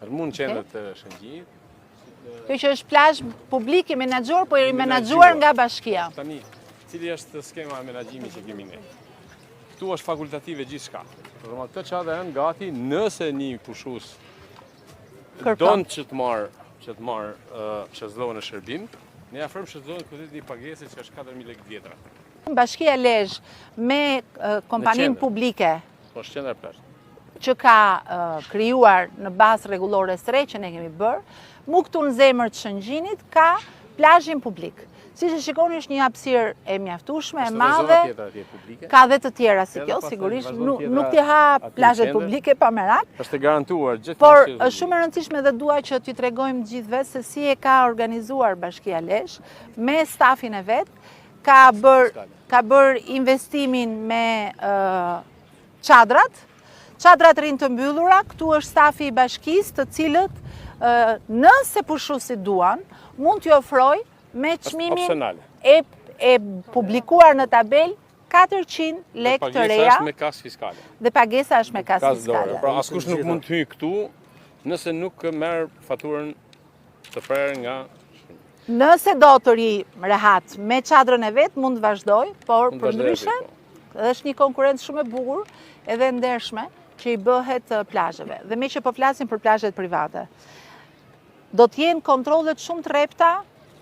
Mund qendër të Shëngjit. Kjo që është plazh publik i menaxhuar, po i menaxhuar nga bashkia. Tani, cili është skema e menaxhimit që kemi ne? Këtu është fakultative gjithçka. Këtë çadra janë gati nëse një pushues don që të marr shëzllohën e shërbim, ne afrojmë shëzllohën këtë një pagese që është 4.000 lekë vjetra. Bashkia Lezhë me kompaninë publike po qendra plazh që ka krijuar në bazë rregullore së re që ne kemi bërë, mu këtu në zemër të Shëngjinit ka plazhin publik. Siç e shikoni është një hapësirë e mjaftueshme, e madhe. Ka dhe të tjera si kjo, sigurisht nuk t'i ha plazhet publike pa merak. Është e garantuar gjithë. Por është shumë e rëndësishme dhe dua që t'ju tregojmë gjithëve se si e ka organizuar Bashkia Lezhë me stafin e vet, ka bër investimin me çadrat. Çadrat rinë të mbyllura, këtu është stafi i bashkisë, të cilët nëse pushuesit duan, mund t'ju ofroj me çmimin e publikuar në tabel 400 lekë të reja. Dhe pagesa është me kasë fiskale. Dhe pagesa është me kasë fiskale. Pra askush nuk mund të hyjë këtu nëse nuk merr faturën të prerë nga. Nëse do të ri rehat me çadrën e vet, mund të vazhdoj, por përndryshe është një konkurrencë shumë e bukur edhe ndershme që i bëhet plazheve. Dhe me që po flasim për plazhet private, do t'jenë kontrollet shumë të rrepta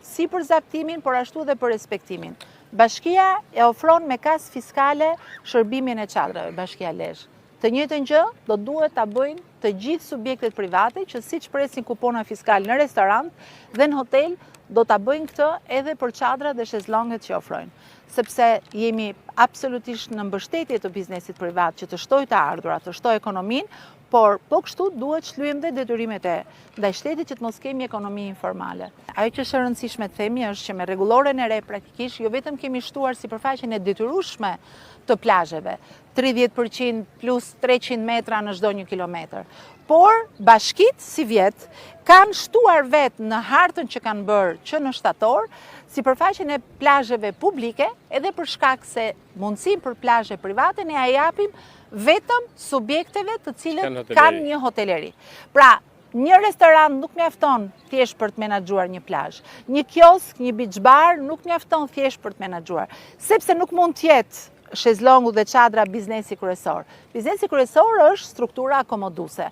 si për zaptimin, por ashtu dhe për respektimin. Bashkia e ofron me kasë fiskale shërbimin e çadrave, Bashkia Lezhë. Të njëjtën gjë do duhet ta bëjnë të gjithë subjektet private që siç presin kupona fiskale në restorant dhe në hotel, do ta bëjnë këtë edhe për çadrat dhe shezlonget që ofrojnë. Sepse jemi absolutisht në mbështetje të biznesit privat që të shtojë të ardhurat, të shtojë ekonominë, por po kështu duhet shlyejmë dhe detyrimet e ndaj shtetit që të mos kemi ekonomi informale. Ajo që është e rëndësishme të themi është që me rregulloren e re praktikisht jo vetëm kemi shtuar sipërfaqen e detyrueshme të plazheve, 30% plus 300 metra në çdo 1 kilometër. Por bashkitë si vjet kanë shtuar vetë në hartën që kanë bërë që në shtator sipërfaqen e plazheve publike, edhe për shkak se mundësinë për plazhe private ne ja japim vetëm subjekteve të cilët kanë një hoteleri. Pra, një restorant nuk mjafton thjesht për të menaxhuar një plazh. Një kiosk, një beach bar nuk mjafton thjesht për të menaxhuar, sepse nuk mund të jetë shezlongu dhe çadra biznesi kryesor. Biznesi kryesor është struktura akomoduese.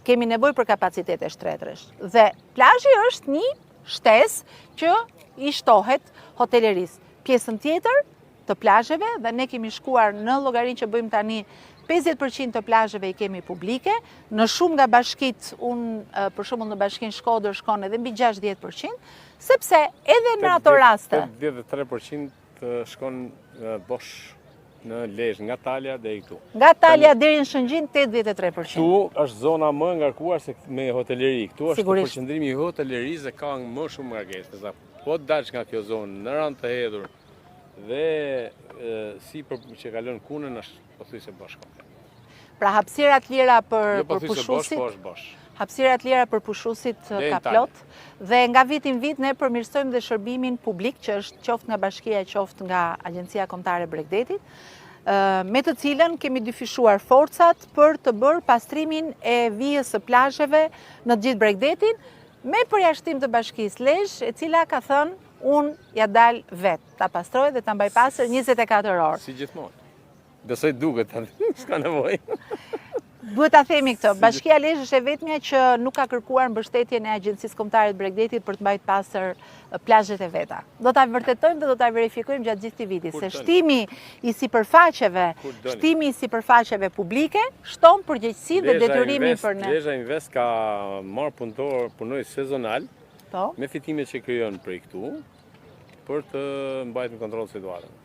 Kemi nevojë për kapacitete shtretëresh. Dhe plazhi është një shtesë që i shtohet hotelerisë. Pjesën tjetër të plazheve, dhe ne kemi shkuar në llogarinë që bëjmë tani, 50% të plazheve i kemi publike, në shumë nga bashkitë, unë për shembull në bashkinë Shkodër shkon edhe mbi 60%, sepse edhe në ato raste 83% shkon bosh në Lezhë, nga Talja deri këtu. Nga Talja deri në Shëngjin 83%. Këtu është zona më e ngarkuar se me hoteleri. Këtu është përqendrimi i hotelerisë dhe ka më shumë ngarkesë. Po dalsh nga kjo zonë në rand të hedhur dhe sipër që kalon kunën është pothuajse bosh komplet. Pra hapësirat lira për pushuesit. Hapësirat lira për pushuesit ka plot dhe nga vit në vit ne përmirësojmë dhe shërbimin publik që është qoftë nga bashkia, qoftë nga Agjencia Kombëtare e Bregdetit, me të cilën kemi dyfishuar forcat për të bërë pastrimin e vijës së plazheve në gjithë Bregdetin, me përjashtim të Bashkisë Lezhë, e cila ka thënë unë ja dal vetë, ta pastroj dhe ta mbaj pastër 24 orë. Si gjithmonë. Besoj duket, s'ka nevojë. Duhet ta themi këtë, Bashkia Lezhë është e vetmja që nuk ka kërkuar mbështetjen e Agjencisë Kombëtare të Bregdetit për të mbajtur pastër plazhet e veta. Do ta vërtetojmë dhe do ta verifikojmë gjatë gjithë këtij viti se shtimi i sipërfaqeve publike shton përgjegjësi dhe detyrimin për ne. Lezhë Invest ka marrë punonjës sezonal me fitimet që krijon prej këtu për të mbajtur në kontroll situatën.